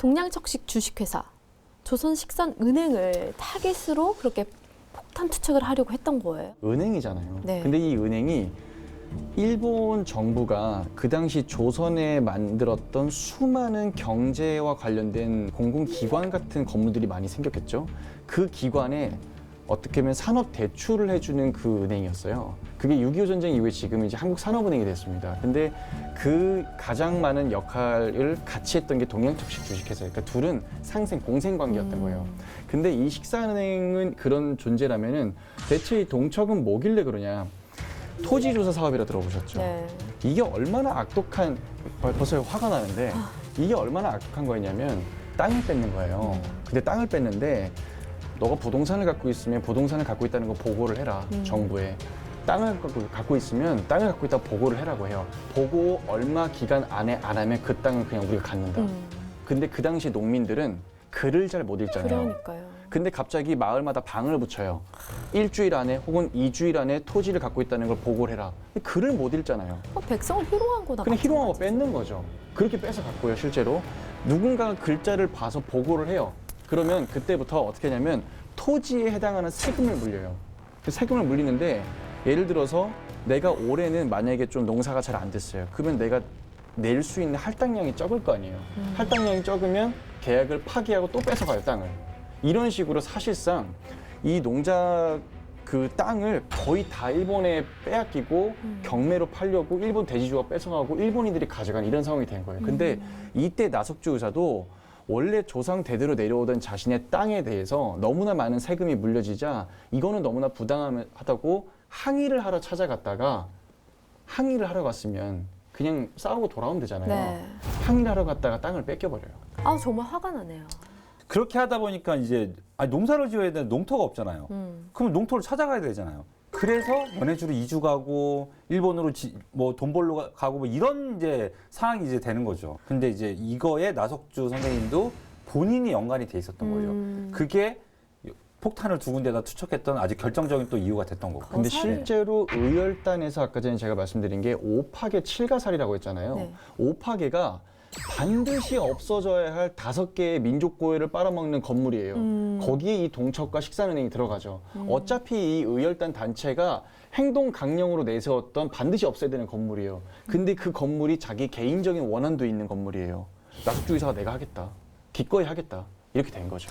동양척식 주식회사 조선식산은행을 타깃으로 그렇게 폭탄 투척을 하려고 했던 거예요. 은행이잖아요. 네. 근데 이 은행이 일본 정부가 그 당시 조선에 만들었던 수많은 경제와 관련된 공공기관 같은 건물들이 많이 생겼겠죠. 그 기관에 어떻게 보면 산업 대출을 해주는 그 은행이었어요. 그게 6.25 전쟁 이후에 지금 이제 한국산업은행이 됐습니다. 근데 그 가장 많은 역할을 같이 했던 게 동양척식 주식회사예요. 그러니까 둘은 상생, 공생 관계였던 거예요. 근데 이 식산은행은 그런 존재라면은 대체 이 동척은 뭐길래 그러냐. 토지조사 사업이라 들어보셨죠? 네. 이게 얼마나 악독한, 벌써 화가 나는데 이게 얼마나 악독한 거였냐면 땅을 뺏는 거예요. 근데 땅을 뺐는데 너가 부동산을 갖고 있으면 부동산을 갖고 있다는 거 보고를 해라, 정부에. 땅을 갖고 있으면 땅을 갖고 있다고 보고를 해라고 해요. 보고 얼마 기간 안에 안 하면 그 땅은 그냥 우리가 갖는다. 근데 그 당시 농민들은 글을 잘 못 읽잖아요. 그러니까요. 근데 갑자기 마을마다 방을 붙여요. 일주일 안에 혹은 2주일 안에 토지를 갖고 있다는 걸 보고를 해라. 글을 못 읽잖아요. 백성을 희롱한 거다. 그냥 희롱한 거 뺏는 거죠. 그렇게 뺏어 갔고요, 실제로. 누군가가 글자를 봐서 보고를 해요. 그러면 그때부터 어떻게 하냐면 토지에 해당하는 세금을 물려요. 그 세금을 물리는데 예를 들어서 내가 올해는 만약에 좀 농사가 잘 안 됐어요. 그러면 내가 낼 수 있는 할당량이 적을 거 아니에요. 할당량이 적으면 계약을 파기하고 또 뺏어가요, 땅을. 이런 식으로 사실상 이 농자 그 땅을 거의 다 일본에 빼앗기고 경매로 팔려고 일본 대지주가 뺏어가고 일본인들이 가져간 이런 상황이 된 거예요. 근데 이때 나석주 의사도 원래 조상 대대로 내려오던 자신의 땅에 대해서 너무나 많은 세금이 물려지자 이거는 너무나 부당하다고 항의를 하러 찾아갔다가 항의를 하러 갔으면 그냥 싸우고 돌아오면 되잖아요. 네. 항의를 하러 갔다가 땅을 뺏겨버려요. 아 정말 화가 나네요. 그렇게 하다 보니까 이제 농사를 지어야 되는 농토가 없잖아요. 그럼 농토를 찾아가야 되잖아요. 그래서 연해주로 이주 가고 일본으로 뭐 돈 벌러 가고 뭐 이런 이제 상황이 이제 되는 거죠. 근데 이제 이거에 나석주 선생님도 본인이 연관이 돼 있었던 거예요. 그게 폭탄을 두 군데다 투척했던 아주 결정적인 또 이유가 됐던 거고. 근데 사례. 실제로 의열단에서 아까 전에 제가 말씀드린 게 오파계 7가살이라고 했잖아요. 네. 오파계가 반드시 없어져야 할 5개의 민족고유를 빨아먹는 건물이에요. 거기에 이 동척과 식산은행이 들어가죠. 어차피 이 의열단 단체가 행동 강령으로 내세웠던 반드시 없애야 되는 건물이에요. 근데 그 건물이 자기 개인적인 원한도 있는 건물이에요. 나석주 의사가 내가 하겠다. 기꺼이 하겠다. 이렇게 된 거죠.